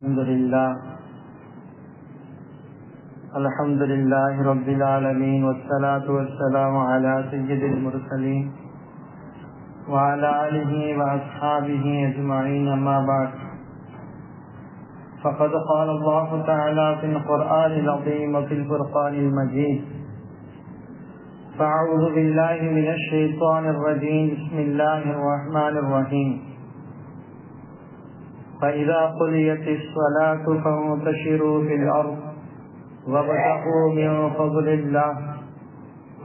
الحمد لله رب العالمين والصلاة والسلام على سيد المرسلين وعلى آله وأصحابه أجمعين أما بعد فقد قال الله تعالى في القرآن العظيم وفي الفرقان المجيد فأعوذ بالله من الشيطان الرجيم بسم الله الرحمن الرحيم فإذا قضيت الصلاة فانتشروا في الأرض وابتغوا من فضل الله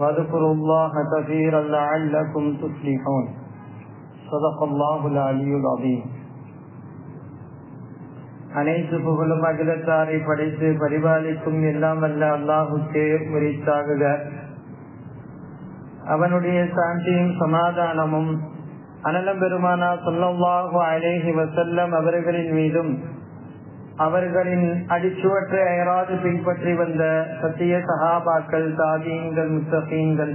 واذكروا الله كثيرا لعلكم تفلحون صدق الله العلي العظيم. அனைத்து புகழும் அகிலத்தாரை படைத்து பரிபாலிக்கும் எல்லாம் வல்ல அல்லாஹுக்கே உரித்தாகுக. அவனுடைய சாந்தியும் சமாதானமும் அனலம் பெருமானா ஸல்லல்லாஹு அலைஹி வஸல்லம் அவர்களின் மீதும் அவர்களின் அடிச்சுவற்றை அயராது பின்பற்றி வந்த சத்திய சஹாபாக்கள், தாபீன்கள், முத்தகீன்கள்,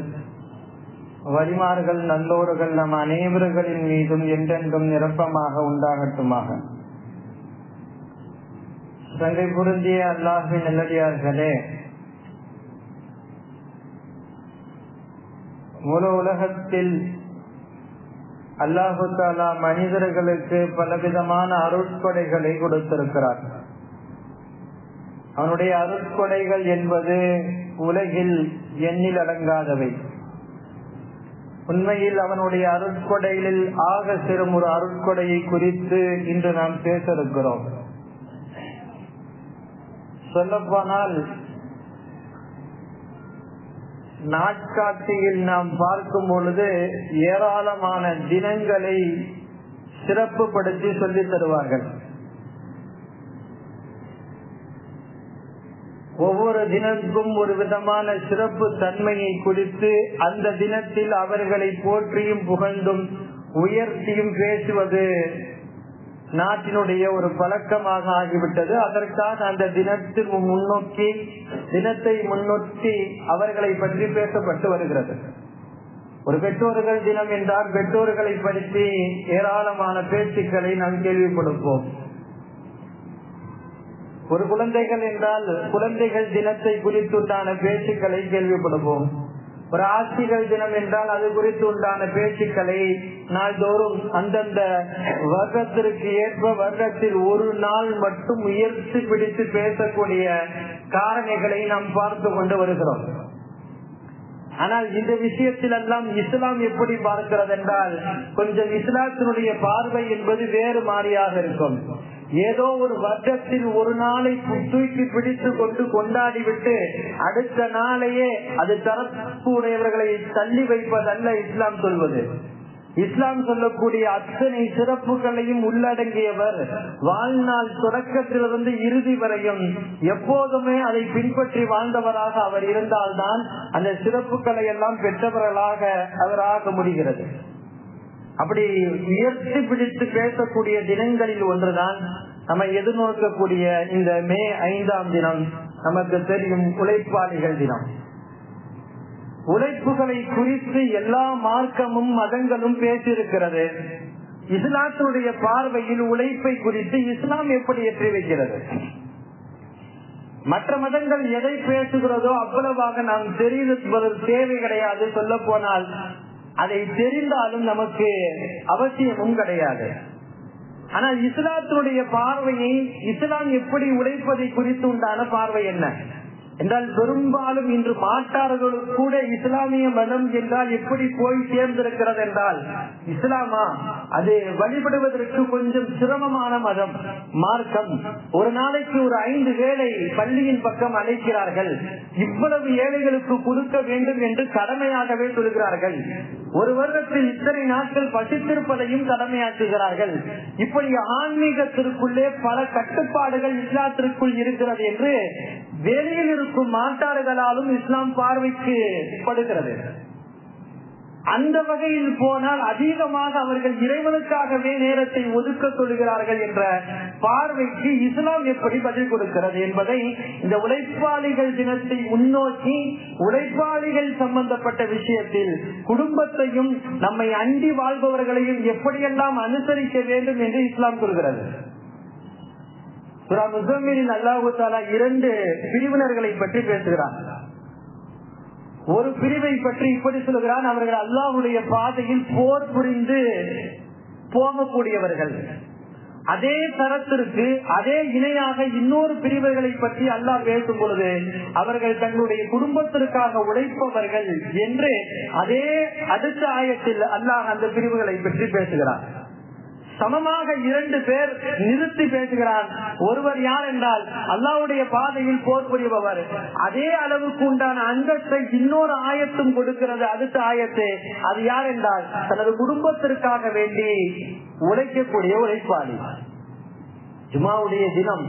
வலிமார்கள், நல்லோர்கள் நம் அனைவர்களின் மீதும் என்றென்றும் நிரப்பமாக உண்டாகட்டுமாக. சங்கை பொருந்திய அல்லாஹ்வின் நல்லடியார்களே, முழு உலகத்தில் அல்லாஹு தஆலா மனிதர்களுக்கு பலவிதமான அருட்கொடைகளை கொடுத்திருக்கிறார். அவனுடைய அருட்கொடைகள் என்பது உலகில் எண்ணில் அடங்காதவை. உண்மையில் அவனுடைய அருட்கொடைகளில் ஆக சிறும் ஒரு அருட்கொடையை குறித்து இன்று நாம் பேச இருக்கிறோம். சொல்லப்போனால் நாட்காட்டியில் நாம் பார்க்கும் பொழுது ஏராளமான தினங்களை சிறப்புப்படுத்தி சொல்லித் தருவார்கள். ஒவ்வொரு தினத்துக்கும் ஒரு விதமான சிறப்பு தன்மையை குறித்து அந்த தினத்தில் அவர்களை போற்றியும் புகழ்ந்தும் உயர்த்தியும் பேசுவது நாட்டினுடைய ஒரு பழக்கமாக ஆகிவிட்டது. அதற்காக அந்த தினத்தை முன்னோக்கி அவர்களை பற்றி பேசப்பட்டு வருகிறது. ஒரு பெற்றோர்கள் தினம் என்றால் பெற்றோர்களை பற்றி ஏராளமான பேச்சுக்களை நாம் கேள்விப்படுவோம். ஒரு குழந்தைகள் என்றால் குழந்தைகள் தினத்தை குறித்துண்டான பேச்சுக்களை கேள்விப்படுவோம். ஒரு ஆசிரியர் தினம் என்றால் அது குறித்து உண்டான பேச்சுக்களை நாள்தோறும் அந்தந்த வருடத்திற்கு ஏற்ப வருடத்தில் ஒரு நாள் மட்டும் உயர்த்தி பிடித்து பேசக்கூடிய காரணிகளை நாம் பார்த்து கொண்டு வருகிறோம். ஆனால் இந்த விஷயத்தில் எல்லாம் இஸ்லாம் எப்படி பார்க்கிறது என்றால் கொஞ்சம் இஸ்லாத்தினுடைய பார்வை என்பது வேறு மாதிரியாக இருக்கும். ஏதோ ஒரு வருடத்தில் ஒரு நாளை தூக்கி பிடித்து கொண்டு கொண்டாடிவிட்டு அடுத்த நாளையே அது தரப்பு உடையவர்களை தள்ளி வைப்பதல்ல இஸ்லாம் சொல்வது. இஸ்லாம் சொல்லக்கூடிய அத்தனை சிறப்புகளையும் உள்ளடங்கியவர். வாழ்நாள் தொடக்கத்திலிருந்து இறுதி வரையும் எப்போதுமே அதை பின்பற்றி வாழ்ந்தவராக அவர் இருந்தால்தான் அந்த சிறப்புகளை எல்லாம் பெற்றவர்களாக அவராக முடிகிறது. அப்படி உயர்த்தி பிடித்து பேசக்கூடிய தினங்களில் ஒன்றுதான் நம்ம எதிர்நோக்கக்கூடிய இந்த மே 5ஆம் தினம். நமக்கு தெரியும் உழைப்பாளிகள் தினம். உழைப்புகளை குறித்து எல்லா மார்க்கமும் மதங்களும் பேசியிருக்கிறது. இஸ்லாத்தினுடைய பார்வையில் உழைப்பை குறித்து இஸ்லாம் எப்படி ஏற்றி வைக்கிறது? மற்ற மதங்கள் எதை பேசுகிறதோ அவ்வளவாக நாம் தெரிந்து தேவை கிடையாது. சொல்ல போனால் அதை தெரிந்தாலும் நமக்கு அவசியமும் கிடையாது. ஆனால் இஸ்லாத்தினுடைய பார்வையை, இஸ்லாம் எப்படி உழைப்பதை குறித்து உண்டான பார்வை என்ன என்றால், பெரும்பாலும் இன்று மாற்றார்களுக்கு கூட இஸ்லாமிய மதம் என்றால் எப்படி போய் சேர்ந்திருக்கிறது என்றால், இஸ்லாமா அது வழிபடுவதற்கு கொஞ்சம் சிரமமான மதம், மார்க்கம். ஒரு நாளைக்கு ஒரு 5 வேளை பள்ளியின் பக்கம் அழைக்கிறார்கள். இவ்வளவு ஏழைகளுக்கு கொடுக்க வேண்டும் என்று கடமையாகவே சொல்கிறார்கள். ஒரு வருடத்தில் இத்தனை நாட்கள் பசித்திருப்பதையும் கடமையாக்குகிறார்கள். இப்படி ஆன்மீகத்திற்குள்ளே பல கட்டுப்பாடுகள் இஸ்லாத்திற்குள் இருக்கிறது என்று வெளியில் இருக்கும் மாற்றார்களாலும் இஸ்லாம் பார்வைக்கு படுகிறது. அந்த வகையில் போனால் அதிகமாக அவர்கள் இறைவனுக்காகவே நேரத்தை ஒதுக்க சொல்கிறார்கள் என்ற பார்வைக்கு இஸ்லாம் எப்படி பதில் கொடுக்கிறது என்பதை இந்த உழைப்பாளிகள் தினத்தை முன்னோக்கி உழைப்பாளிகள் சம்பந்தப்பட்ட விஷயத்தில் குடும்பத்தையும் நம்மை அண்டி வாழ்பவர்களையும் எப்படியெல்லாம் அனுசரிக்க வேண்டும் என்று இஸ்லாம் சொல்கிறது. சூரா முஸம்மிலில் அல்லாஹ் தஆலா 2 பிரிவினர்களை பற்றி பேசுகிறார். ஒரு பிரிவை பற்றி இப்படி சொல்கிறான், அவர்கள் அல்லாஹ்வுடைய பாதையில் போர் புரிந்து போகக்கூடியவர்கள். அதே தரத்திற்கு அதே இணையாக இன்னொரு பிரிவுகளை பற்றி அல்லாஹ் பேசும் பொழுது அவர்கள் தங்களுடைய குடும்பத்திற்காக உழைப்பவர்கள் என்று அதே அடுத்த ஆயத்தில் அல்லாஹ் அந்த பிரிவுகளை பற்றி பேசுகிறார். சமமாக 2 பேர் நிறுத்தி பேசுகிறான். ஒருவர் யார் என்றால் அல்லாஹ்வுடைய பாதையில் போர் புரிபவர். அதே அளவுக்கு உண்டான அந்தஸ்தை இன்னொரு ஆயத்தும் கொடுக்கிறது அடுத்த ஆயத்து. அது யார் என்றால் தனது குடும்பத்திற்காக வேண்டி உழைக்கக்கூடிய உழைப்பாளி. ஜுமாவுடைய தினம்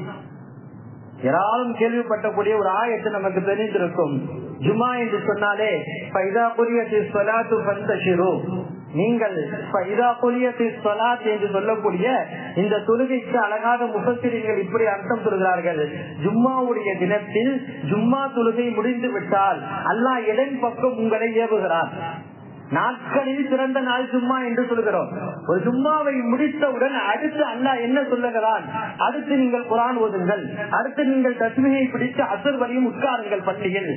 ஏராளம் கேள்விப்பட்டக்கூடிய ஒரு ஆயத்து நமக்கு தெரிந்திருக்கும். ஜுமா என்று சொன்னாலே ஃபைதா குரியத்திஸ் ஸலாத்து ஃபந்தஷிரு, நீங்கள் ஃபைதா குரியத்திஸ் ஸலாத் என்று சொல்லக்கூடிய இந்த தொழுகைக்கு அழகாக முஃபஸ்ஸிரீன்கள் இப்படி அர்த்தம் சொல்கிறார்கள். ஜும்மாவுடைய தினத்தில் ஜும்மா தொழுகை முடிந்து விட்டால் அல்லாஹ் எதன் பக்கம் உங்களை ஏவுகிறார். நாட்களில் சிறந்த நாள் ஜும்மா என்று சொல்கிறோம். ஒரு ஜும்மாவை முடித்தவுடன் அடுத்து அல்லாஹ் என்ன சொல்லுகிறான், அடுத்து நீங்கள் குர்ஆன் ஓதுங்கள், அடுத்து நீங்கள் தஸ்பீஹை பிடித்து அஸ்ர் வரையும் உட்காருங்கள் பள்ளியில்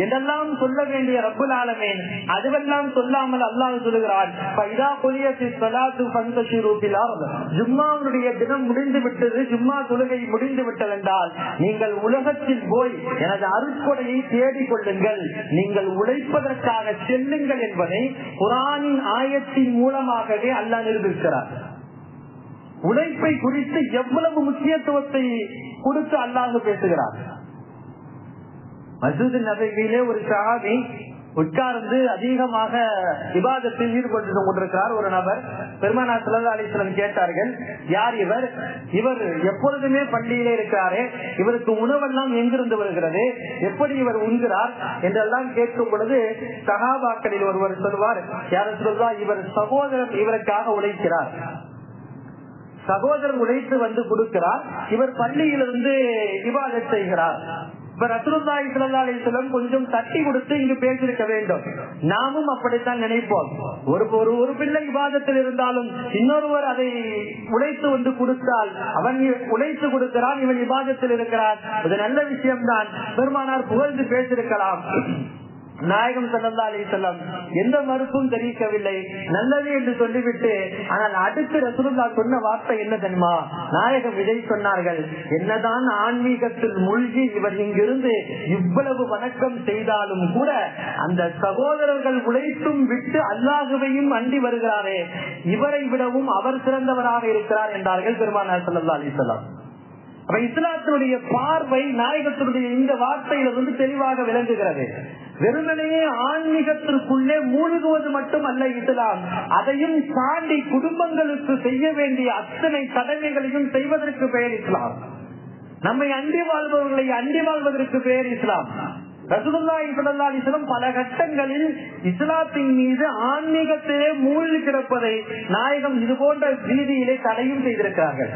என்றெல்லாம் சொல்ல வேண்டிய ரப்புல் ஆலமீன் அதுவெல்லாம் சொல்லாமல் அல்லாஹ் சொல்லுகிறான், ஃபைதா குலியத்திஸ் ஸலாத்து ஃபந்தஷிரு ஃபில் அர்த், ஜும்மாவுடைய தினம் முடிந்து விட்டது, ஜும்மா தொழுகை முடிந்து விட்டது என்றால் நீங்கள் உலகத்தில் போய் எனது அருட்கொடையை தேடிக் கொள்ளுங்கள், நீங்கள் உழைப்பதற்காக செல்லுங்கள் என்பதை குர்ஆனின் ஆயத்தின் மூலமாகவே அல்லாஹ் நிரூபிக்கிறார். உழைப்பை குறித்து எவ்வளவு முக்கியத்துவத்தை கொடுத்து அல்லாஹ் பேசுகிறார். மஸ்ஜித் நபவியிலே ஒரு சஹாபி உட்கார்ந்து அதிகமாக இபாதத்தில் ஈடுபட்டு கொண்டிருக்கிறார். ஒரு நபர் பெருமானார் ஸல்லல்லாஹு அலைஹி வஸல்லம் கேட்டார்கள், யார் இவர்? இவர் எப்பொழுதுமே பள்ளியிலே இருக்கிறாரே, இவருக்கு உணவெல்லாம் எங்கிருந்து வருகிறது, எப்படி இவர் உண்கிறார் என்றெல்லாம் கேட்கும் பொழுது சஹாபாக்களில் ஒருவர் சொல்வார், யார் சொல்வா, இவர் சகோதரர் இவருக்காக உழைக்கிறார், சகோதரர் உழைத்து வந்து கொடுக்கிறார், இவர் பள்ளியிலிருந்து இபாதத் செய்கிறார். இப்ப ரசூலுல்லாஹி ஸல்லல்லாஹு அலைஹி வஸல்லம் கொஞ்சம் தட்டி கொடுத்து இங்கு பேசியிருக்க வேண்டும். நாமும் அப்படித்தான் நினைப்போம். ஒரு பிள்ளை இபாதத்தில் இருந்தாலும் இன்னொருவர் அதை உழைத்து வந்து கொடுத்தால் அவன் உழைத்து கொடுக்கிறான், இவன் இபாதத்தில் இருக்கிறான், இது நல்ல விஷயம்தான், பெருமானார் புகழ்ந்து பேசியிருக்கலாம். நாயகம் ஸல்லல்லாஹு அலைஹி வஸல்லம் எந்த மறுப்பும் தெரிவிக்கவில்லை, நல்லது என்று சொல்லிவிட்டு, ஆனால் அடுத்து ரசூலுல்லாஹ் சொன்ன வார்த்தை என்ன தெரியுமா? நாயகம் இதை சொன்னார்கள், என்னதான் ஆன்மீகத்தில் மூழ்கி இவர் இங்கிருந்து இவ்வளவு வணக்கம் செய்தாலும் கூட அந்த சகோதரர்கள் உழைத்தும் விட்டு அல்லாஹ்வையும் அண்டி வருகிறாரே, இவரை விடவும் அவர் சிறந்தவராக இருக்கிறார் என்றார்கள் பெருமானார் ஸல்லல்லாஹு அலைஹி வஸல்லம். அப்ப இஸ்லாத்தினுடைய பார்வை நாயகத்தினுடைய இந்த வார்த்தையிலிருந்து தெளிவாக விளங்குகிறது. வெறுமனையே ஆன்மீகத்திற்குள்ளே மூழ்குவது மட்டும் அல்ல இஸ்லாம், அதையும் தாண்டி குடும்பங்களுக்கு செய்ய வேண்டிய அத்தனை கடமைகளையும் செய்வதற்கு பெயர் இஸ்லாம். நம்மை அண்டி வாழ்பவர்களை அண்டி வாழ்வதற்கு பெயர் இஸ்லாம். ரசூலுல்லாஹி ஸல்லல்லாஹு அலைஹி வஸல்லம் பல கட்டங்களில் இஸ்லாத்தின் மீது ஆன்மீகத்திலே மூழ்கி கிடப்பதை நாயகம் இது போன்ற ரீதியிலே தடையும் செய்திருக்கிறார்கள்.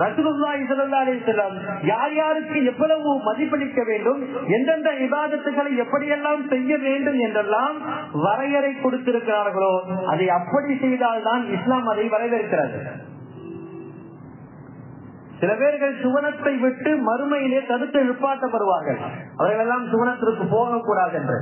ரசூலுல்லாஹி ஸல்லல்லாஹு அலைஹி வஸல்லம் யார் யாருக்கு எவ்வளவு மதிப்பளிக்க வேண்டும், எந்தெந்த இபாதத்துகளை எப்படியெல்லாம் செய்ய வேண்டும் என்றெல்லாம் வரையறை கொடுத்திருக்கிறார்களோ அதை அப்படி செய்தால்தான் இஸ்லாம் அதை வரவேற்கிறது. சில பேர்கள் சுவனத்தை விட்டு மறுமையிலே தடுத்து நிப்பாட்டப்படுவார்கள், அவர்கள் எல்லாம் சுவனத்திற்கு போகக்கூடாது என்று.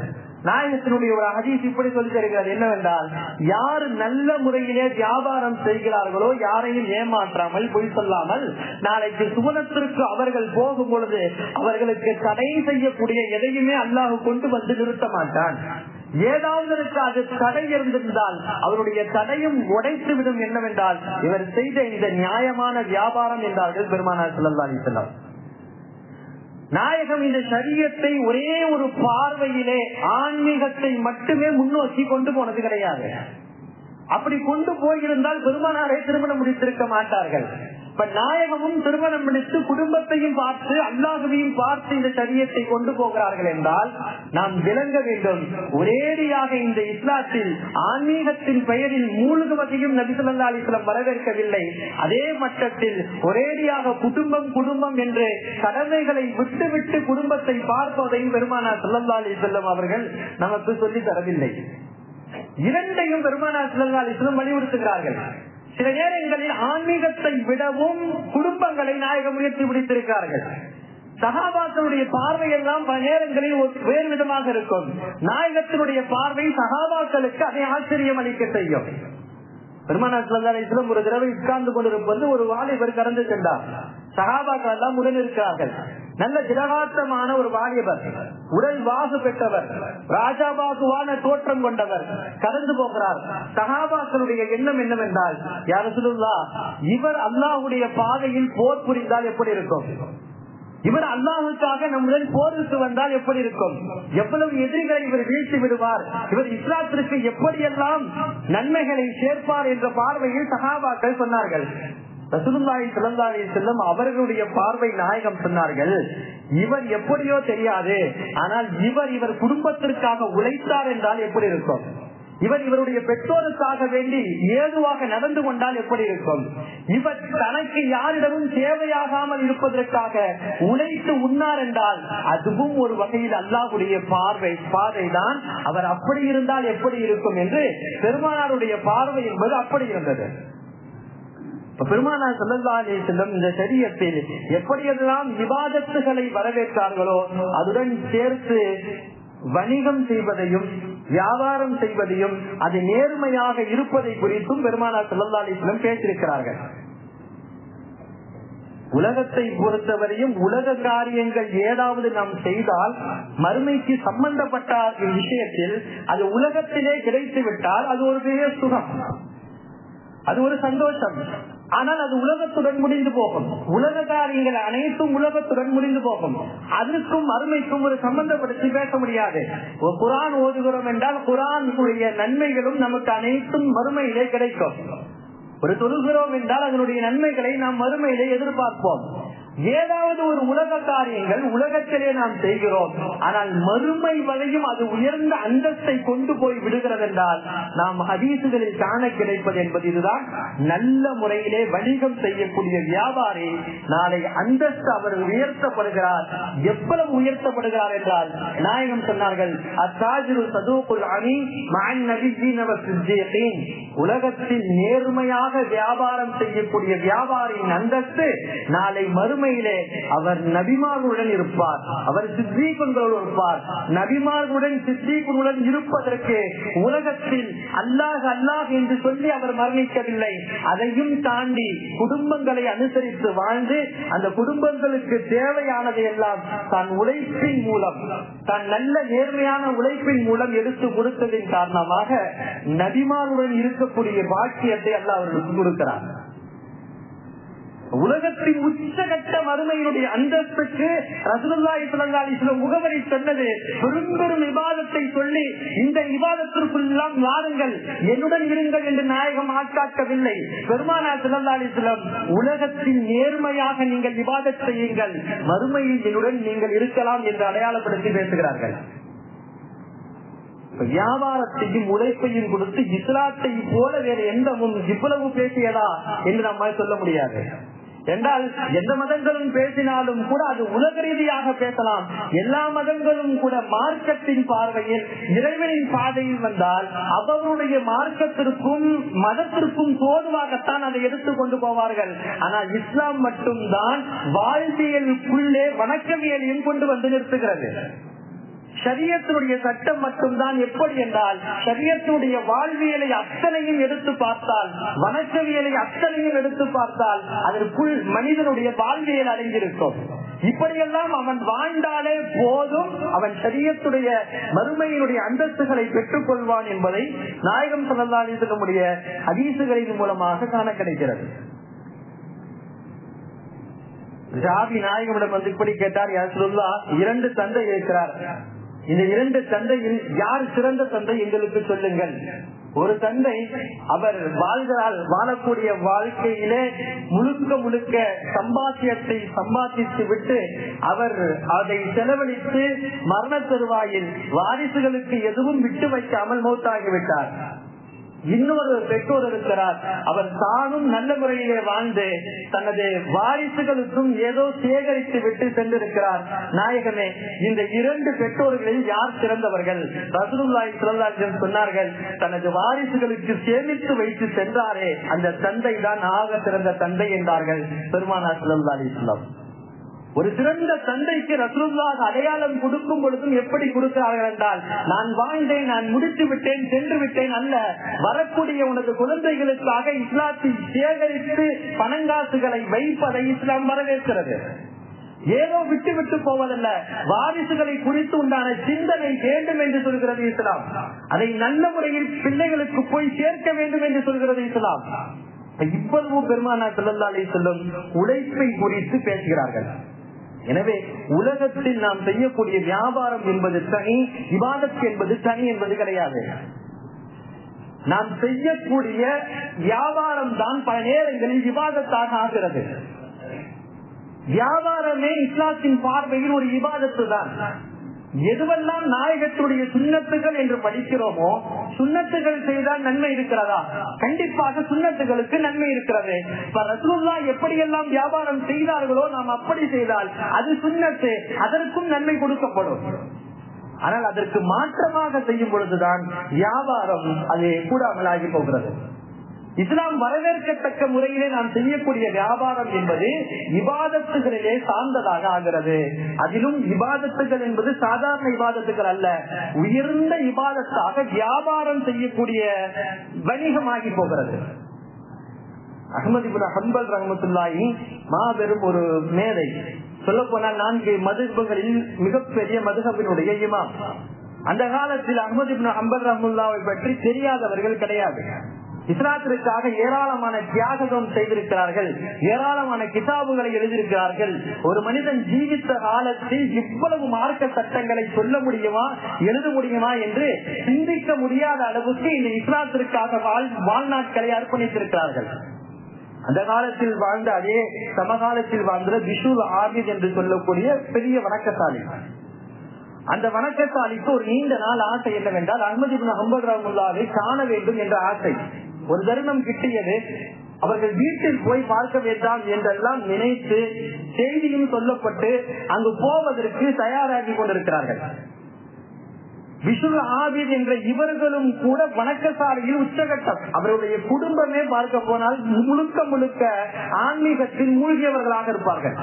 நாயகத்தினுடைய ஒரு ஹதீஸ் இப்படி சொல்லி தருகிறது, என்னவென்றால், யார் நல்ல முறையிலே வியாபாரம் செய்கிறார்களோ, யாரையும் ஏமாற்றாமல் பொய் சொல்லாமல் நாளைக்கு சுவனத்திற்கு அவர்கள் போகும் பொழுது அவர்களுக்கு தடை செய்யக்கூடிய எதையுமே அல்லாஹ் கொண்டு வந்து நிறுத்த மாட்டான். ஏதாவது அது தடை இருந்திருந்தால் அவருடைய தடையும் உடைத்து விடும். என்னவென்றால், இவர் செய்த இந்த நியாயமான வியாபாரம் என்றார்கள் பெருமானார் ஸல்லல்லாஹு அலைஹி வஸல்லம். நாயகம் இந்த ஷரியத்தை ஒரே ஒரு பார்வையிலே ஆன்மீகத்தை மட்டுமே முன்னோக்கி கொண்டு போனது கிடையாது. அப்படி கொண்டு போயிருந்தால் பெருமானாரை திருமணம் முடித்திருக்க மாட்டார்கள். நாயகமும் திருமணம் முடித்து குடும்பத்தையும் பார்த்து அல்லாஹ்வையும் பார்த்து இந்த ஷரியத்தை கொண்டு போகிறார்கள் என்றால் நாம் விளங்க வேண்டும், ஒரேடியாக இந்த இஸ்லாத்தில் ஆன்மீகத்தின் பெயரில் மூழ்குவதையும் நபி ஸல்லல்லாஹு அலைஹி வஸல்லம் வரவேற்கவில்லை. அதே மட்டத்தில் ஒரேடியாக குடும்பம் குடும்பம் என்று கடமைகளை விட்டு விட்டு குடும்பத்தை பார்ப்பதையும் பெருமானார் ஸல்லல்லாஹு அலைஹி வஸல்லம் அவர்கள் நமக்கு சொல்லி தரவில்லை. இரண்டையும் பெருமானார் ஸல்லல்லாஹு அலைஹி வஸல்லம் வலியுறுத்துகிறார்கள். சில நேரங்களில் ஆன்மீகத்தை விடவும் குடும்பங்களை நாயகம் உயர்த்தி பிடித்திருக்கிறார்கள். சஹாபாக்களுடைய பார்வை எல்லாம் பல நேரங்களில் வேறு விதமாக இருக்கும். நாயகத்தினுடைய பார்வை சஹாபாக்களுக்கு அதை ஆச்சரியம் அளிக்க செய்யும். பெருமானார் ஸல்லல்லாஹு அலைஹி வஸல்லம் ஒரு தடவை உட்கார்ந்து கொண்டிருப்பது ஒரு வாலிபர் கடந்து சென்றார். சஹாபாக்கள் எல்லாம் உடன் இருக்கிறார்கள். நல்ல திரகாத்தமான ஒரு வாலிபர், உடல் வாகு பெற்றவர், ராஜாபாகுவான தோற்றம் கொண்டவர் கடந்து போகிறார். சஹாபாக்களுடைய எண்ணம் என்னவென்றால், யா ரசூலுல்லாஹ், இவர் அல்லாஹ்வுடைய பாதையில் போர் புரிந்தால் எப்படி இருக்கும்? இவர் அல்லாஹுக்காக நம்முடன் போருக்கு வந்தால் எப்படி இருக்கும்? எவ்வளவு எதிரிகளை இவர் வீழ்த்தி விடுவார்? இவர் இஸ்லாத்திற்கு எப்படியெல்லாம் நன்மைகளை சேர்ப்பார் என்ற பார்வையில் சஹாபாக்கள் சொன்னார்கள். ரசூலுல்லாஹி ஸல்லல்லாஹு அலைஹி வஸல்லம் அவர்களுடைய பார்வை நாயகம் சொன்னார்கள், இவர் எப்படியோ தெரியாது, ஆனால் இவர் குடும்பத்திற்காக உழைத்தார் என்றால் எப்படி இருக்கும்? இவர் இவருடைய பெற்றோருக்காக வேண்டி ஏதுவாக நடந்து கொண்டால் எப்படி இருக்கும்? இவர் தனக்கு யாரிடமும் தேவையாகாமல் இருப்பதற்காக உழைத்து உண்ணார் என்றால் அதுவும் ஒரு வகையில் அல்லாஹ்வுடைய பாதைதான். அவர் அப்படி இருந்தால் எப்படி இருக்கும் என்று பெருமானாருடைய பார்வை என்பது அப்படி இருந்தது. பெருமானார் ஸல்லல்லாஹு அலைஹி வஸல்லம் இந்த ஷரியத்தில் எப்படியெல்லாம் இபாதத்துகளை வரவேற்றார்களோ அதுடன் சேர்த்து வணிகம் செய்வதையும் வியாபாரம் செய்வதையும் அது நேர்மையாக இருப்பதை குறித்தும் பெருமானார் ஸல்லல்லாஹு அலைஹி வஸல்லம் பேசியிருக்கிறார்கள். உலகத்தை பொறுத்தவரையும் உலக காரியங்கள் ஏதாவது நாம் செய்தால் மறுமைக்கு சம்பந்தப்பட்ட விஷயத்தில் அது உலகத்திலே கிடைத்து விட்டால் அது ஒரு பெரிய சுகம், அது ஒரு சந்தோஷம். ஆனால் அது உலகத்துடன் முடிந்து போகும். உலக காரியங்கள் அனைத்தும் உலகத்துடன் முடிந்து போகும். அதற்கும் மறுமைக்கும் ஒரு சம்பந்தப்படுத்தி பேச முடியாது. ஒரு குர்ஆன் ஓதுகிறோம் என்றால் குர்ஆனுடைய நன்மைகளும் நமக்கு அனைத்தும் மறுமையிலே கிடைக்கும். ஒரு தொழுகிறோம் என்றால் அதனுடைய நன்மைகளை நாம் மறுமையிலே எதிர்பார்ப்போம். ஏதாவது ஒரு உலக காரியங்கள் உலகத்திலே நாம் செய்கிறோம், ஆனால் மறுமை வரையும் அது உயர்ந்த அந்தஸ்தை கொண்டு போய் விடுகிறது என்றால் நாம் ஹதீசுகளில் காண கிடைப்பது என்பது இதுதான். நல்ல முறையிலே வணிகம் செய்யக்கூடிய வியாபாரி நாளை அந்தஸ்து அவர் உயர்த்தப்படுகிறார். எவ்வளவு உயர்த்தப்படுகிறார் என்றால் நாயகம் சொன்னார்கள், அத்தாஜிரு சதூகுல் அமீன் மஅன் நபிய்யீன வஸ்ஸித்தீகீன். உலகத்தில் நேர்மையாக வியாபாரம் செய்யக்கூடிய வியாபாரியின் அந்தஸ்து நாளை மறுமை அவர் நபிமார்களுடன் இருப்பார், அவர் சித்தீக்குகளோடு இருப்பார். நபிமார்களுடன் சித்தீக்குடன் இருப்பதற்கு உலகத்தில் அல்லாஹ் அல்லாஹ் என்று சொல்லி அவர் மரணிக்கவில்லை. அதையும் தாண்டி குடும்பங்களை அனுசரித்து வாழ்ந்து அந்த குடும்பங்களுக்கு தேவையானதை எல்லாம் தன் உழைப்பின் மூலம், தன் நல்ல நேர்மையான உழைப்பின் மூலம் எடுத்து கொடுத்ததின் காரணமாக நபிமார்களுடன் இருக்கக்கூடிய பாக்கியத்தை அல்லாஹ் அவர்களுக்கு கொடுக்கிறார். உலகத்தின் உச்சகட்ட மறுமையினுடைய அந்தஸ்துக்கு ரசூலுல்லாஹி ஸல்லல்லாஹு அலைஹி வஸல்லம் முகவரி சொன்னது பெரும் இபாதத்தை சொல்லி இந்த இபாதத்திற்குள்ளாம் வாருங்கள் என்னுடன் இருங்கள் என்று நாயகம் ஆட்காட்டவில்லை. பெருமானார் ஸல்லல்லாஹு அலைஹி வஸல்லம் உலகத்தின் நேர்மையாக நீங்கள் இபாதத் செய்யுங்கள், மறுமையில் என்னுடன் நீங்கள் இருக்கலாம் என்று அடையாளப்படுத்தி பேசுகிறார்கள். வியாபாரத்தையும் உழைப்பையும் கொடுத்து இஸ்லாத்தை போல வேறு எந்த இவ்வளவு பேசியதா என்று நம்மால் சொல்ல முடியாது. என்றால் எந்த மதங்களும் பேசினாலும் கூட அது உலக ரீதியாக பேசலாம். எல்லா மதங்களும் கூட மார்க்கத்தின் பார்வையில் இறைவனின் பாதையில் வந்தால் அவருடைய மார்க்கத்திற்கும் மதத்திற்கும் தோதுவாகத்தான் அதை எடுத்துக் கொண்டு போவார்கள். ஆனால் இஸ்லாம் மட்டும்தான் வாழ்வியலுக்குள்ளே வணக்கவியலையும் கொண்டு வந்து நிறுத்துகிறது. ஷரியத்தினுடைய சட்டம் மட்டும்தான் எப்படி என்றால் ஷரியத்தினுடைய வாழ்வியலை அத்தனையும் எடுத்து பார்த்தால், வணக்கவியலை அத்தனையும் எடுத்து பார்த்தால் அதற்குள் மனிதனுடைய வாழ்வியல் அடங்கியிருக்கும். இப்படியெல்லாம் அவன் வாழ்ந்தாலே போதும் அவன் ஷரியத்துடைய மறுமையினுடைய அந்தஸ்துகளை பெற்றுக் கொள்வான் என்பதை நாயகம் ஸல்லல்லாஹு அலைஹி வஸல்லம் ஹதீசுகளின் மூலமாக காண கிடைக்கிறது. ஜாபி நாயகமிடம் வந்து இப்படி கேட்டார், யா ரசூலுல்லாஹ், 2 தந்தை இருக்கிறார், இந்த 2 தந்தையில் யார் சிறந்த தந்தை எங்களுக்கு சொல்லுங்கள். ஒரு தந்தை அவர் வாழக்கூடிய வாழ்க்கையிலே முழுக்க சம்பாத்தியத்தை சம்பாதித்து விட்டு அவர் அதை செலவழித்து மரண தருவாயில் வாரிசுகளுக்கு எதுவும் விட்டு வைக்காமல் மௌத்தாகிவிட்டார். இன்னொரு பெற்றோர் இருக்கிறார். அவர் தானும் நல்ல முறையிலே வாழ்ந்து தனது வாரிசுகளுக்கும் ஏதோ சேகரித்து விட்டு சென்றிருக்கிறார். நாயகமே, இந்த 2 பெற்றோர்களில் யார் சிறந்தவர்கள்? ரசூலுல்லாஹி ஸல்லல்லாஹு அலைஹி வஸல்லம் சொன்னார்கள், தனது வாரிசுகளுக்கு சேமித்து வைத்து சென்றாரே அந்த தந்தை தான் ஆக சிறந்த தந்தை என்றார்கள் பெருமானார் ஸல்லல்லாஹு அலைஹி வஸல்லம். ஒரு சிறந்த தந்தைக்கு ரசூலுல்லாஹ் அடையாளம் கொடுக்கும் பொழுதும் எப்படி கொடுக்கிறார்கள் என்றால், நான் வாழ்ந்தேன், நான் முடித்து விட்டேன், சென்று விட்டேன் அல்ல, வரக்கூடிய உனது குழந்தைகளுக்காக இஸ்லாத்தை சேகரித்து பணங்காசுகளை வைப்பதை இஸ்லாம் வரவேற்கிறது. ஏதோ விட்டு விட்டு போவதல்ல, வாரிசுகளை குறித்து உண்டான சிந்தனை வேண்டும் என்று சொல்கிறது இஸ்லாம். அதை நல்ல முறையில் பிள்ளைகளுக்கு போய் சேர்க்க வேண்டும் என்று சொல்கிறது இஸ்லாம். இவ்வளவு பெருமானார் ஸல்லல்லாஹு அலைஹி வஸல்லம் உழைப்பை குறித்து பேசுகிறார்கள். எனவே உலகத்தில் நாம் செய்யக்கூடிய வியாபாரம் என்பது தனி, இபாதத் என்பது தனி என்பது கிடையாது. நாம் செய்யக்கூடிய வியாபாரம் தான் பல நேரங்களில் இபாதத்தாக ஆகிறது. வியாபாரமே இஸ்லாத்தின் பார்வையில் ஒரு இபாதத்து தான். எதுவெல்லாம் நாயகத்துடைய சுன்னத்துகள் என்று படிக்கிறோமோ, சுன்னத்துகள் செய்தால் நன்மை இருக்கிறதா? கண்டிப்பாக சுன்னத்துகளுக்கு நன்மை இருக்கிறது. இப்ப ரசூலுல்லாஹ் எப்படியெல்லாம் வியாபாரம் செய்தார்களோ நாம் அப்படி செய்தால் அது சுன்னத்து, அதற்கும் நன்மை கொடுக்கப்படும். ஆனால் அதற்கு மாற்றமாக செய்யும் பொழுதுதான் வியாபாரம் அது கூடாமலாகி போகிறது. இஸ்லாம் வரவேற்கத்தக்க முறையிலே நாம் செய்யக்கூடிய வியாபாரம் என்பது இபாதத்துகளிலே சார்ந்ததாக ஆகிறது. அதிலும் இபாதத்துகள் என்பது சாதாரண இபாதத்துகள் அல்ல, உயர்ந்த இபாதத்தாக வியாபாரம் செய்யக்கூடிய வணிகமாகி போகிறது. அஹ்மத் இப்னு ஹம்பல் ரஹ்மத்துல்லாஹி மாபெரும் ஒரு மேதை. சொல்ல போனால் 4 மதுஹபுகளில் மிகப்பெரிய மதுஹபினுடைய இமாம். அந்த காலத்தில் அஹ்மத் இப்னு ஹம்பல் ரஹ்மத்துல்லாஹை பற்றி தெரியாதவர்கள் கிடையாது. இஸ்லாத்திற்காக ஏராளமான தியாகம் செய்திருக்கிறார்கள், ஏராளமான கிதாபுகளை எழுதியிருக்கிறார்கள். ஒரு மனிதன் ஜீவித்த காலத்தில் இவ்வளவு மார்க்க சட்டங்களை சொல்ல முடியுமா, எழுத முடியுமா என்று சிந்திக்க முடியாத அளவுக்கு இந்த இஸ்லாத்திற்காக வாழ்நாட்களை அர்ப்பணித்திருக்கிறார்கள். அந்த காலத்தில் வாழ்ந்த அதே சமகாலத்தில் வாழ்ந்த பிஷுல் ஆபித் என்று சொல்லக்கூடிய பெரிய வணக்கசாலி. அந்த வணக்கசாலிக்கு ஒரு நீண்ட நாள் ஆசை என்னவென்றால் அஹ்மத் இப்னு ஹம்பல் ரஹ்மத்துல்லாஹி காண வேண்டும் என்ற ஆசை. ஒரு தருணம் கிட்டியது. அவர்கள் வீட்டில் போய் பார்க்க வேண்டாம் என்றெல்லாம் நினைத்து செய்தியும் சொல்லப்பட்டு அங்கு போவதற்கு தயாராகி கொண்டிருக்கிறார்கள். பிஷுல் ஆபித் என்ற இவர்களும் கூட வணக்கசாலையில் உச்சகட்டம். அவருடைய குடும்பமே பார்க்க போனால் முழுக்க முழுக்க ஆன்மீகத்தில் மூழ்கியவர்களாக இருப்பார்கள்.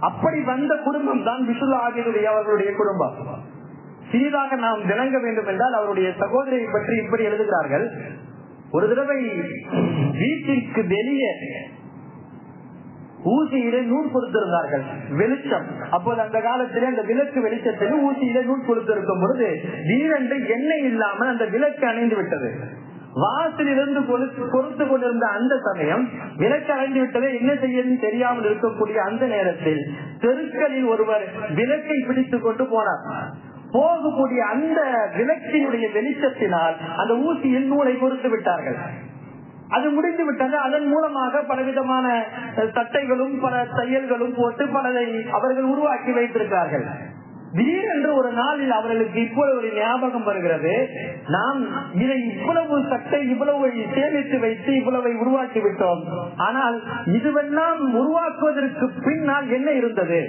அப்படி வந்த குடும்பம் தான் பிஷுல் ஆபிதுடைய அவர்களுடைய குடும்பம். சிறிதாக நாம் விளங்க வேண்டும் என்றால் அவருடைய சகோதரியை பற்றி இப்படி எழுதுகிறார்கள். ஒரு தடவை வீட்டிற்கு வெளியே ஊசியிலே நூல் கொடுத்திருந்தார்கள், வெளிச்சம். அப்போது அந்த காலத்திலே அந்த விளக்கு வெளிச்சத்தில் ஊசியிலே நூல் கொடுத்திருக்கும் பொழுது வீரண்டு எண்ணெய் இல்லாமல் அந்த விளக்கு அணைந்து விட்டது. வாசலிலிருந்து பொறுத்து கொண்டிருந்த அந்த சமயம் விளக்கு அணைந்து விட்டதை என்ன செய்யணும் தெரியாமல் இருக்கக்கூடிய அந்த நேரத்தில் தெருக்களில் ஒருவர் விளக்கை பிடித்துக் கொண்டு போனார். போகக்கூடிய அந்த விளக்கினுடைய வெளிச்சத்தினால் அந்த ஊசியில் நூலை பொறுத்து விட்டார்கள். அது முடிந்து விட்டது. அதன் மூலமாக பலவிதமான சட்டைகளும் பல தையல்களும் போட்டு பலதை அவர்கள் உருவாக்கி வைத்திருக்கிறார்கள். திடீரென்று ஒரு நாளில் அவர்களுக்கு இப்பொழுது ஒரு ஞாபகம் வருகிறது, நாம் இதை இவ்வளவு சட்டை இவ்வளவு சேமித்து வைத்து இவ்வளவை உருவாக்கி விட்டோம், ஆனால் இதுவெல்லாம் உருவாக்குவதற்கு பின்னால் என்ன இருந்தது?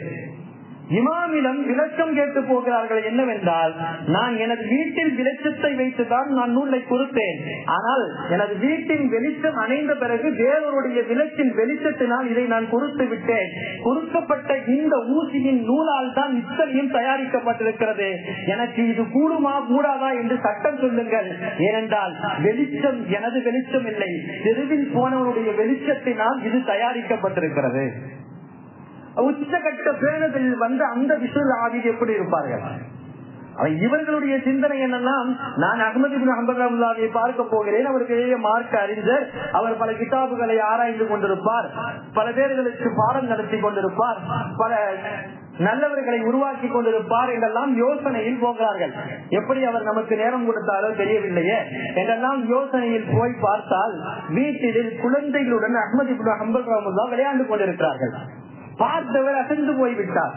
இமாமிடம் விளக்கம் கேட்டு போகிறார்கள். என்னவென்றால், நான் எனது வீட்டில் வெளிச்சத்தை வைத்துதான் நான் நூலை கொடுத்தேன், ஆனால் எனது வீட்டின் வெளிச்சம் அணைந்த பிறகு வேறொருடைய விளக்கின் வெளிச்சத்தினால் இதை நான் கொடுத்து விட்டேன். கொடுக்கப்பட்ட இந்த ஊசியின் நூலால் தான் இத்தனையும் தயாரிக்கப்பட்டிருக்கிறது. எனக்கு இது கூடுமா கூடாதா என்று சட்டம் சொல்லுங்கள். ஏனென்றால் வெளிச்சம் எனது வெளிச்சம் இல்லை, தெருவில் போனவனுடைய வெளிச்சத்தினால் இது தயாரிக்கப்பட்டிருக்கிறது. உச்சகட்ட பேரத்தில் வந்த அந்த பிஷுல் ஆபித் எப்படி இருப்பார்கள்? இவர்களுடைய சிந்தனை என்னன்னா, நான் அஹ்மத் இப்னு ஹம்பல் ரஹ்மத்துல்லாஹி பார்க்க போகிறேன், அவர் பெரிய மார்க்க அறிஞர், அவர் பல கிதாபுகளை ஆராய்ந்து கொண்டிருப்பார், பல பேர்களுக்கு பாடம் நடத்தி கொண்டிருப்பார், பல நல்லவர்களை உருவாக்கி கொண்டிருப்பார் என்றெல்லாம் யோசனையில் போகிறார்கள். எப்படி அவர் நமக்கு நேரம் கொடுத்தாலோ தெரியவில்லையே என்றெல்லாம் யோசனையில் போய் பார்த்தால் வீட்டில் குழந்தைகளுடன் அஹ்மத் இப்னு ஹம்பல் ரஹ்மத்துல்லாஹி விளையாண்டு கொண்டிருக்கிறார்கள். பார்த்தவர் அசந்து போய்விட்டார்.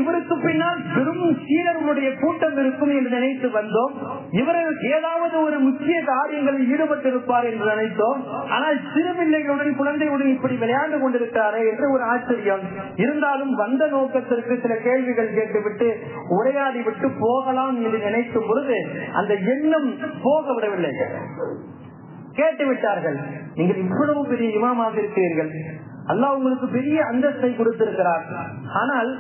இவருக்கு பின்னால் பெரும் சீடர்களுடைய கூட்டம் இருக்கும் என்று நினைத்து வந்தோம். இவர்கள் ஏதாவது ஒரு முக்கிய காரியங்களில் ஈடுபட்டிருப்பார் என்று நினைத்தோம். ஆனால் சிறுபிள்ளைகளுடன் குழந்தையுடன் இப்படி விளையாண்டு கொண்டிருக்கிறாரே என்று ஒரு ஆச்சரியம். இருந்தாலும் வந்த நோக்கத்திற்கு சில கேள்விகள் கேட்டுவிட்டு உரையாடி விட்டு போகலாம் என்று நினைக்கும் பொழுது அந்த எண்ணம் போக விடவில்லை. கேட்டுவிட்டார்கள், நீங்கள் இவ்வளவு பெரிய இமாமாக இருக்கிறீர்கள், அல்லாஹ் உங்களுக்கு பெரிய அந்தஸ்தை கொடுத்திருக்கிறார். ஆனால்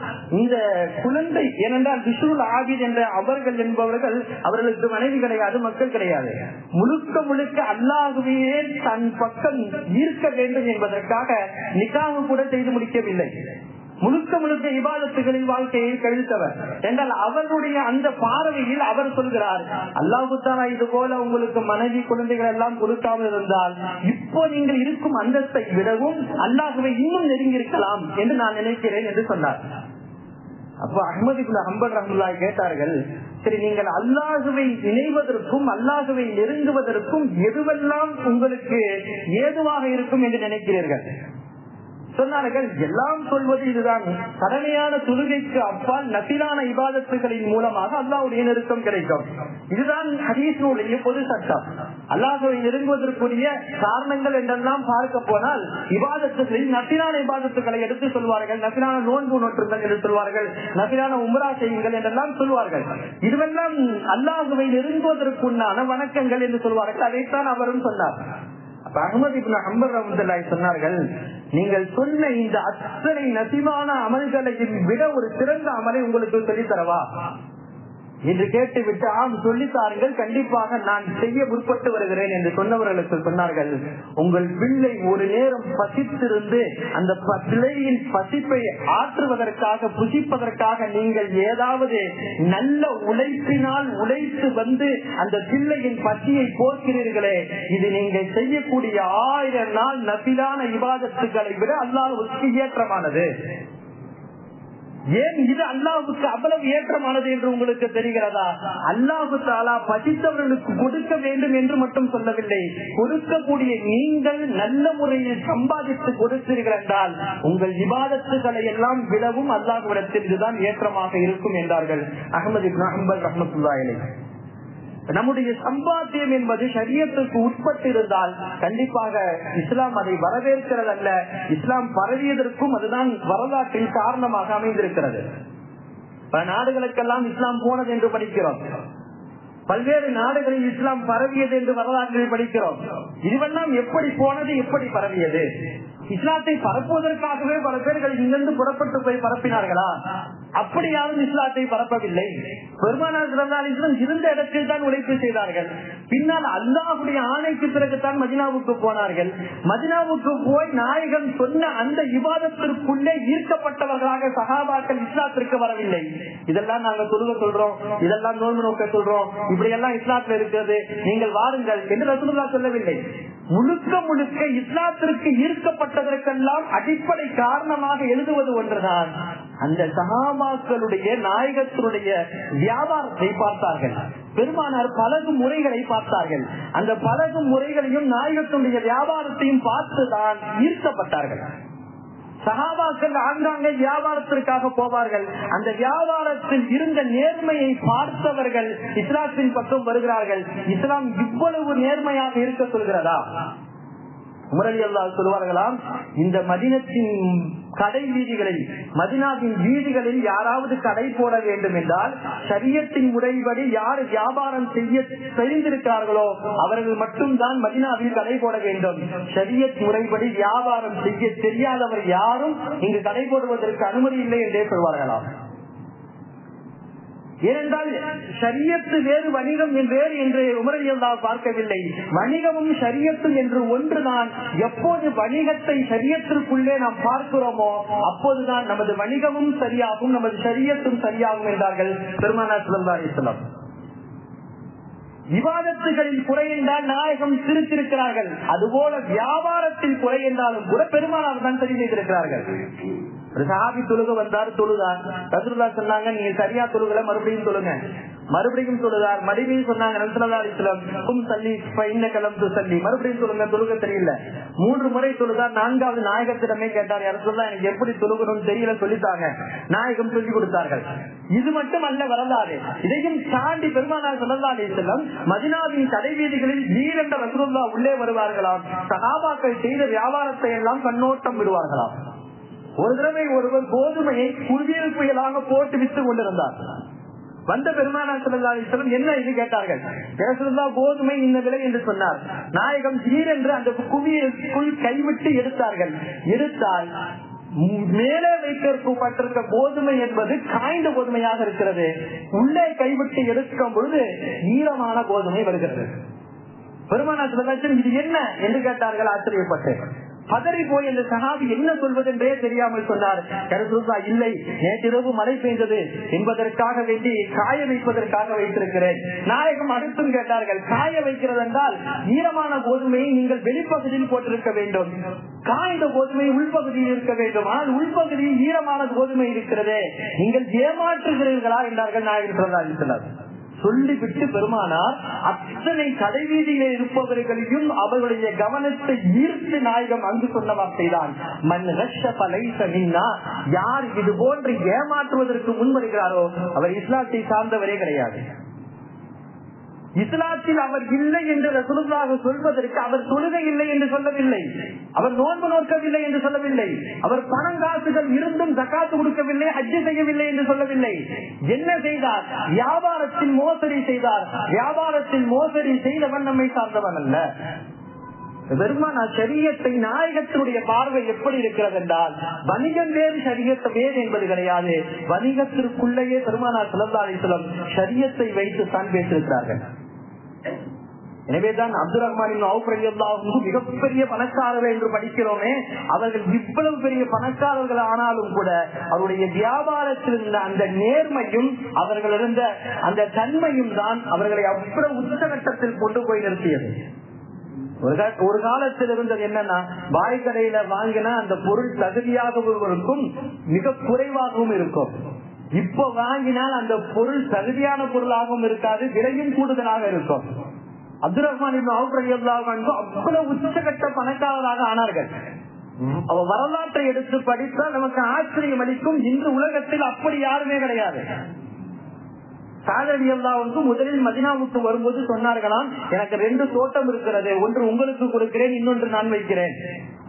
இந்த குழந்தை, ஏனென்றால் பிஷுல் ஆபித் என்ற அவர்கள் என்பவர்கள், அவர்களுக்கு மனைவி கிடையாது, மக்கள் கிடையாது. முழுக்க முழுக்க அல்லாஹ்வே தன் பக்கம் ஈர்க்க வேண்டும் என்பதற்காக நிக்காஹ் கூட செய்து முடிக்கவில்லை. முழுக்க முழுக்க இபாதத்துகளின் வாழ்க்கையை கழித்தவர் என்றால் அவர்களுடைய அந்த பார்வையில் அவர் சொல்கிறார், அல்லாஹ் தஆலா இது போல உங்களுக்கு மனைவி குழந்தைகள் எல்லாம் கொடுக்காமல் இருந்தால் இப்போ நீங்கள் இருக்கும் அந்தஸ்தை விடவும் அல்லாஹ்வை இன்னும் நெருங்கி இருக்கலாம் என்று நான் நினைக்கிறேன் என்று சொன்னார். அப்ப அஹ்மது இப்னு ஹம்பல் ரஹ்மத்துல்லாஹி கேட்டார்கள், சரி நீங்கள் அல்லாஹ்வை நினைவதற்கும் அல்லாஹ்வை நெருங்குவதற்கும் எதுவெல்லாம் உங்களுக்கு ஏதுவாக இருக்கும் என்று நினைக்கிறீர்கள்? சொன்னார்கள், எல்லாம் சொல்வது இதுதான், கடமையான தொழுகைக்கு அப்பால் நஃபிலான இபாதத்துகளின் மூலமாக அல்லாஹ்வுடைய நெருக்கம் கிடைக்கும். இதுதான் ஹதீஸுடைய பொது சட்டம். அல்லாஹ்வை நெருங்குவதற்குரிய காரணங்கள் என்றெல்லாம் பார்க்க போனால் இபாதத்துகளில் நஃபிலான இபாதத்துகளை எடுத்து சொல்வார்கள், நஃபிலான நோன்பு நோற்றுங்கள் என்று சொல்வார்கள், நஃபிலான உம்ரா செய்யுங்கள் என்றெல்லாம் சொல்வார்கள். இதுவெல்லாம் அல்லாஹ்வை நெருங்குவதற்குண்டான வணக்கங்கள் என்று சொல்வார்கள். அதைத்தான் அவரும் சொன்னார். அஹ்மது இப்னு ஹம்பல் ரஹ்மத்துல்லாஹி சொன்னார்கள், நீங்கள் சொன்ன இந்த அத்தனை நசிவான அமல்களையும் விட ஒரு சிறந்த அமலை உங்களுக்கு சொல்லித்தரவா என்று கேட்டுவிட்டு, ஆம் சொல்லித்தார்கள், கண்டிப்பாக நான் செய்ய முற்பட்டு வருகிறேன் என்று சொன்னவர்களுக்கு சொன்னார்கள், உங்கள் பிள்ளை ஒரு நேரம் பசித்திருந்து அந்த பிள்ளையின் பசிப்பை ஆற்றுவதற்காக புசிப்பதற்காக நீங்கள் ஏதாவது நல்ல உழைப்பினால் உழைத்து வந்து அந்த பிள்ளையின் பசியை போக்கிறீர்களே, இது நீங்கள் செய்யக்கூடிய 1000 நாள் நஃபிலான இபாதத்துகளை விட அல்லாஹ்வுக்கு ஏற்றமானது. ஏன் இது அல்லாஹ்வுக்கு அவ்வளவு ஏற்றமானது என்று உங்களுக்கு தெரிகிறதா? அல்லாஹ் தஆலா பசித்தவர்களுக்கு கொடுக்க வேண்டும் என்று மட்டும் சொல்லவில்லை, கொடுக்கக்கூடிய நீங்கள் நல்ல முறையில் சம்பாதித்து கொடுத்தீர்கள் என்றால் உங்கள் இபாதத்துகளை எல்லாம் விடவும் அல்லாஹ்விடத்தில் இதுதான் ஏற்றமாக இருக்கும் என்றார்கள் அஹ்மது இப்னு ஹம்பல் ரஹ்மத்துல்லாஹி அலைஹி. நம்முடைய சம்பாத்தியம் என்பது ஷரியத்துக்கு உட்பட்டு இருந்தால் கண்டிப்பாக இஸ்லாம் அதை வரவேற்கிறது அல்ல. இஸ்லாம் பரவியதற்கும் அதுதான் வரலாற்றில் காரணமாக அமைந்திருக்கிறது. பல நாடுகளுக்கெல்லாம் இஸ்லாம் போனது என்று படிக்கிறோம், பல்வேறு நாடுகளில் இஸ்லாம் பரவியது என்று வரலாற்றில் படிக்கிறோம். இதுவெல்லாம் எப்படி போனது, எப்படி பரவியது? இஸ்லாத்தை பரப்புவதற்காகவே பல பேர்கள் இங்கிருந்து புறப்பட்டு போய் பரப்பினார்களா? அப்படி யாரும் இஸ்லாத்தை பரப்பவில்லை. பெருமானார் ஸல்லல்லாஹு அலைஹி வஸல்லம் இருந்த இடத்தில் தான் உழைப்பு செய்தார்கள். பின்னால் அல்லாஹ்வுடைய ஆணைக்கு பிறகுதான் மதீனாவுக்கு போனார்கள். மதீனாவுக்கு போய் நாயகம் சொன்ன அந்த இபாதத்திற்குள்ளே ஈர்க்கப்பட்டவர்களாக சஹாபாக்கள் இஸ்லாத்திற்கு வரவில்லை. இதெல்லாம் நாங்க தொழுக சொல்றோம், இதெல்லாம் நோன்பு நோக்க சொல்றோம், இப்படி எல்லாம் இஸ்லாத்துல இருக்கிறது, நீங்கள் வாருங்கள் என்று ரசூலுல்லாஹ் சொல்லவில்லை. முழுக்க முழுக்க இஸ்லாத்திற்கு ஈர்க்கப்பட்டதற்கெல்லாம் அடிப்படை காரணமாக எழுதுவது ஒன்றுதான். அந்த சஹாபாக்களுடைய நாயகத்தினுடைய வியாபாரத்தை பார்த்தார்கள். பெருமானார் பழகும் முறைகளை பார்த்தார்கள். அந்த பழகும் முறைகளையும் நாயகத்தினுடைய வியாபாரத்தையும் பார்த்துதான் ஈர்க்கப்பட்டார்கள். சஹாபாக்கள் ஆங்காங்கே வியாபாரத்திற்காக போவார்கள். அந்த வியாபாரத்தில் இருந்த நேர்மையை பார்த்தவர்கள் இஸ்லாத்தின் பக்கம் வருகிறார்கள். இஸ்லாம் இவ்வளவு நேர்மையாக இருக்க சொல்கிறதா? உமர் ரலியல்லாஹு சொல்வார்களாம், இந்த மதீனத்தின் கடை வீதிகளில், மதீனாவின் வீதிகளில் யாராவது கடை போட வேண்டும் என்றால் ஷரியத்தின் முறைப்படி யார் வியாபாரம் செய்ய தெரிந்திருக்கிறார்களோ அவர்கள் மட்டும்தான் மதீனாவில் கடை போட வேண்டும். ஷரியத் முறைப்படி வியாபாரம் செய்ய தெரியாதவர் யாரும் இங்கு கடை போடுவதற்கு அனுமதி இல்லை என்றே சொல்வார்களாம். ஏனென்றால் ஷரியத்து வேறு, வணிகம் வேறு என்று உமர் ரலியல்லாஹு பார்க்கவில்லை. வணிகமும் ஷரியத்தும் என்று ஒன்றுதான். எப்போது வணிகத்தை ஷரியத்திற்குள்ளே நாம் பார்க்கிறோமோ அப்போதுதான் நமது வணிகமும் சரியாகும், நமது ஷரியத்தும் சரியாகும் என்றார்கள் பெருமானார் ஸல்லல்லாஹு அலைஹி வஸல்லம். இபாதத்துகளில் குறை என்றால் நாயகம் சிரித்திருக்கிறார்கள். அதுபோல வியாபாரத்தில் குறை என்றாலும் கூட பெருமானார் தான் சரி செய்திருக்கிறார்கள். ஒரு சஹாபி தொழுக வந்தார், தொழுதார். ரசூலுல்லாஹ் சொன்னாங்க, நீங்க சரியா தொழுகல, மறுபடியும் தொழுங்க. மறுபடியும் சொல்லுதார். மறுபடியும் சொன்னாங்க மறுபடியும் சொல்லுங்க, தொழுக தெரியல. 3 முறை தொழுதார். 4வது நாயகத்திடமே கேட்டார், யாரும் சொல்லா எனக்கு எப்படி தொழுகணும்னு தெரியல, சொல்லித்தாங்க. நாயகம் சொல்லிக் கொடுத்தார்கள். இது மட்டும் அல்ல வரலாறு. இதையும் தாண்டி பெருமானார் ஸல்லல்லாஹு அலைஹி வஸல்லம் மதீனாவின் கடைவீதிகளில் வீரண்ட ரசூலுல்லாஹ் உள்ளே வருவார்களாம். சஹாபாக்கள் செய்த வியாபாரத்தை எல்லாம் கண்ணோட்டம் விடுவார்களாம். ஒரு தடவை ஒருவர் கோதுமையை குவியல் புயலாக போட்டு வித்துக் கொண்டிருந்தார். வந்த பெருமானார் ஸல்லல்லாஹு அலைஹி வஸல்லம் என்ன இது கேட்டார்கள். ரசூலுல்லாஹ் கோதுமை இந்த விலை என்று சொன்னார். நாயகம் திடீரென்று அந்த குவியலுக்குள் கைவிட்டு எடுத்தார்கள். எடுத்தால் மேலே வைக்கப்பட்டிருக்க கோதுமை என்பது காய்ந்த கோதுமையாக இருக்கிறது. உள்ளே கைவிட்டு எடுக்கும் பொழுது ஈரமான கோதுமை வருகிறது. பெருமானார் ஸல்லல்லாஹு அலைஹி வஸல்லம் இது என்ன என்று கேட்டார்கள். ஆச்சரியப்பட்டு பதறி போய் இந்த சஹாபி என்ன சொல்வதென்றே தெரியாமல் சொன்னார், இல்லை நேற்றிரவு மழை பெய்தது என்பதற்காக வேண்டி காய வைப்பதற்காக வைத்திருக்கிறேன். நாயகம் அடுத்தும் கேட்டார்கள், காய வைக்கிறது என்றால் ஈரமான கோதுமையை நீங்கள் வெளிப்பகுதியில் போட்டிருக்க வேண்டும், காய்ந்த கோதுமை உள்பகுதியில் இருக்க வேண்டும். ஆனால் உள்பகுதியில் ஈரமான கோதுமை இருக்கிறதே, நீங்கள் ஏமாற்றுகிறீர்களா என்றார்கள் நாயகம் ஸல்லல்லாஹு அலைஹி வஸல்லம். சொல்லிவிட்டு பெருமானார் அத்தனை கடைவீதியிலே இருப்பவர்களையும் அவர்களுடைய கவனத்தை ஈர்த்து நாயகம் அங்கு சொன்ன வார்த்தைதான், யார் இது போன்று ஏமாற்றுவதற்கு முன்வருகிறாரோ அவர் இஸ்லாத்தை சார்ந்தவரே கிடையாது. இஸ்லாத்தில் அவர் இல்லை என்று ரசூலுல்லாஹ் சொல்வதற்கு அவர் தொழுகை இல்லை என்று சொல்லவில்லை, அவர் நோன்பு நோக்கவில்லை என்று சொல்லவில்லை, அவர் பணம் காசுகள் இருந்தும் ஜகாத் கொடுக்கவில்லை, ஹஜ் செய்யவில்லை என்று சொல்லவில்லை. என்ன செய்தார்? வியாபாரத்தில் மோசடி செய்தார். வியாபாரத்தில் மோசடி செய்தவன் நம்மை சார்ந்தவன் அல்ல. பெருமானா ஷரியத்தை நாயகத்தினுடைய பார்வை எப்படி இருக்கிறது என்றால், வணிகம் வேறு ஷரியத்தை வேறு என்பது கிடையாது. வணிகத்திற்குள்ளேயே பெருமானார் ஸல்லல்லாஹு அலைஹி வஸல்லம் ஷரியத்தை வைத்து தான் பேசியிருக்கிறார்கள். எனவேதான் அப்துல் ரஹ்மான் இப்னு அவுஃப் ரலியல்லாஹு அன்ஹு மிகப்பெரிய பணக்காரர்கள் என்று படிக்கிறோமே, அவர்கள் இவ்வளவு பெரிய பணக்காரர்கள் ஆனாலும் கூட அவருடைய வியாபாரத்தில் இருந்த அந்த நேர்மையும் அவர்கள் இருந்த அந்த தன்மையும் தான் அவர்களை அவ்வளவு உச்சகட்டத்தில் கொண்டு போய் நிறுத்தியது. ஒரு காலத்தில் இருந்தது என்னன்னா, பாய்கடையில வாங்கினா அந்த பொருள் தகுதியாகவும் இருக்கும், மிக குறைவாகவும் இருக்கும். இப்ப வாங்கினால் அந்த பொருள் தகுதியான பொருளாகவும் இருக்காது, விலையும் கூடுதலாக இருக்கும். அப்துல் ரஹ்மான் இப்னு அவுஃப் ரலியல்லாஹு அன்ஹு அவ்வளவு உச்சகட்ட பணக்காரராக ஆனார்கள். வரலாற்றை எடுத்து படித்தால் நமக்கு ஆச்சரியம் அளிக்கும். இன்று உலகத்தில் அப்படி யாருமே கிடையாது. முதலில் மதீனாவுக்கு வரும்போது சொன்னார்களாம், எனக்கு 2 தோட்டம் இருக்கிறது, ஒன்று உங்களுக்கு கொடுக்கிறேன், இன்னொன்று நான் வைக்கிறேன்.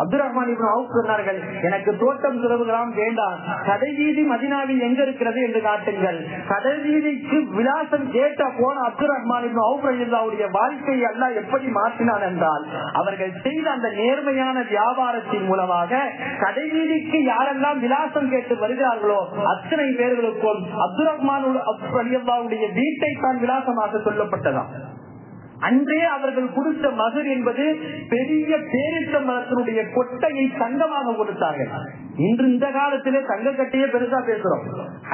அப்துல் ரஹ்மான் இப்னு அவுஃப் சொன்னார்கள், எனக்கு தோட்டம் செலவுகளாம் வேண்டாம், கடைவீதி மதீனாவில் எங்க இருக்கிறது என்று காட்டுங்கள். கடைவீதிக்கு விலாசம் கேட்ட போன அப்துல் ரஹ்மான் இப்னு அவுஃப் ரலியல்லாஹுடைய வாழ்க்கையை அல்லாஹ் எப்படி மாற்றினான் என்றால், அவர்கள் செய்த அந்த நேர்மையான வியாபாரத்தின் மூலமாக கடைவீதிக்கு யாரெல்லாம் விலாசம் கேட்டு வருகிறார்களோ அத்தனை பேர்களுக்கும் அப்துல் ரஹ்மான் ரலியல்லாஹு வீட்டை தான் விலாசமாக சொல்லப்பட்டதாம். அன்றே அவர்கள் கொடுத்த மகர் என்பது பெரிய பேரித்த மரத்தினுடைய கொட்டையை தங்கமாக கொடுத்தார்கள். இன்று இந்த காலத்திலே தங்க கட்டையே பெருசா பேசுறோம்.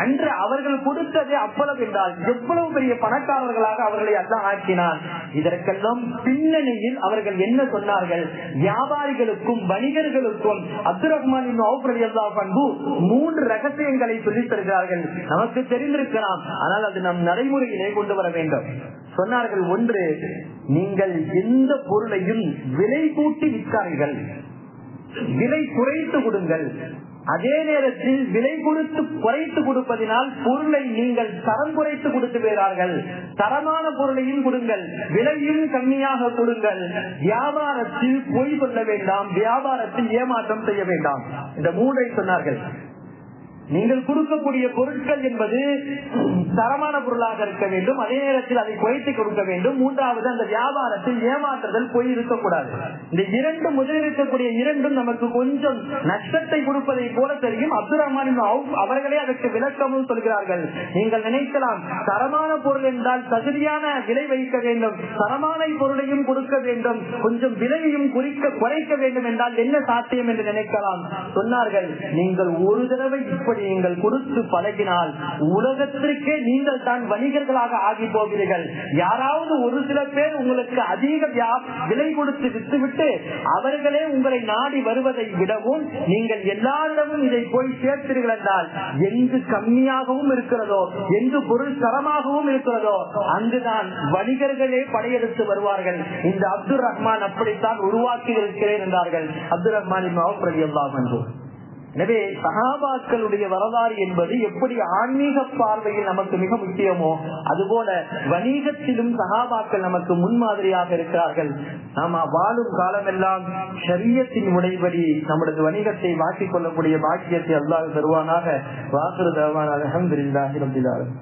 அன்று அவர்கள் கொடுத்தது அவ்வளவு என்றால் எவ்வளவு பெரிய பணக்காரர்களாக அவர்களை அல்லாஹ் ஆக்கினான். இதற்கெல்லாம் பின்னணியில் அவர்கள் என்ன சொன்னார்கள்? வியாபாரிகளுக்கும் வணிகர்களுக்கும் அப்துல் ரஹ்மான் இப்னு அவுஃப் ரலியல்லாஹு அன்ஹு 3 ரகசியங்களை சொல்லித் தருகிறார்கள். நமக்கு தெரிந்திருக்கலாம், ஆனால் அது நம் நடைமுறையிலே கொண்டு வர வேண்டும். சொன்னார்கள், 1, நீங்கள் எந்த பொருளையும் விலை கூட்டி விற்கார்கள், விலை குறைத்து கொடுங்கள். அதே நேரத்தில் விலை கொடுத்து குறைத்து கொடுப்பதினால் பொருளை நீங்கள் தரம் குறைத்து கொடுத்து வருகிறார்கள். தரமான பொருளையும் கொடுங்கள், விலையும் கம்மியாக கொடுங்கள். வியாபாரத்தில் பொய் சொல்ல வேண்டாம், வியாபாரத்தில் ஏமாற்றம் செய்ய வேண்டாம். இந்த 3 சொன்னார்கள். நீங்கள் கொடுக்கக்கூடிய பொருட்கள் என்பது தரமான பொருளாக இருக்க வேண்டும், அதே நேரத்தில் அதை குறைத்து கொடுக்க வேண்டும். 3வது, அந்த வியாபாரத்தில் ஏமாற்றுதல் போய் இருக்கக்கூடாது. இந்த 2 முதலில் இருக்கக்கூடிய 2 நமக்கு கொஞ்சம் நஷ்டத்தை கொடுப்பதை போல தெரியும். அப்துல் ரஹ்மான் இப்னு அவுஃப் அவர்களே அதற்கு விளக்கமும் சொல்கிறார்கள். நீங்கள் நினைக்கலாம், தரமான பொருள் என்றால் தகுதியான விலை வைக்க வேண்டும், தரமான பொருளையும் கொடுக்க வேண்டும், கொஞ்சம் விலையையும் குறைக்க வேண்டும் என்றால் என்ன சாத்தியம் என்று நினைக்கலாம். சொன்னார்கள், நீங்கள் ஒரு தடவை இப்படி இப்படி நீங்கள் கொடுத்து பழகினால் உலகத்திற்கே நீங்கள் தான் வணிகர்களாக ஆகி போவீர்கள். யாராவது ஒரு சில பேர் உங்களுக்கு அதிக விலை கொடுத்து வித்துவிட்டு அவர்களே உங்களை நாடி வருவதை விடவும் நீங்கள் எல்லாரிடமும் இதை போய் சேர்த்தீர்கள் என்றால் எங்கு கம்மியாகவும் இருக்கிறதோ, எங்கு பொருள் தரமாகவும் இருக்கிறதோ அங்குதான் வணிகர்களே படையெடுத்து வருவார்கள். இந்த அப்துல் ரஹ்மான் அப்படித்தான் உருவாக்கி இருக்கிறேன் என்றார்கள் அப்துல் ரஹ்மான் இப்னு அவ்ஃப் ரலியல்லாஹு அன்ஹு. எனவே சஹாபாக்களுடைய வரலாறு என்பது எப்படி ஆன்மீக பார்வையில் நமக்கு மிக முக்கியமோ அதுபோல வணிகத்திலும் சஹாபாக்கள் நமக்கு முன்மாதிரியாக இருக்கிறார்கள். நாம் வாழும் காலமெல்லாம் ஷரியத்தின் முறைப்படி நம்முடைய வணிகத்தை மாற்றிக் கொள்ளக்கூடிய பாக்கியத்தை அல்லாஹ் தருவானாக. வாஹிரு தஅவானா அல்ஹம்துலில்லாஹி ரப்பில் ஆலமீன்.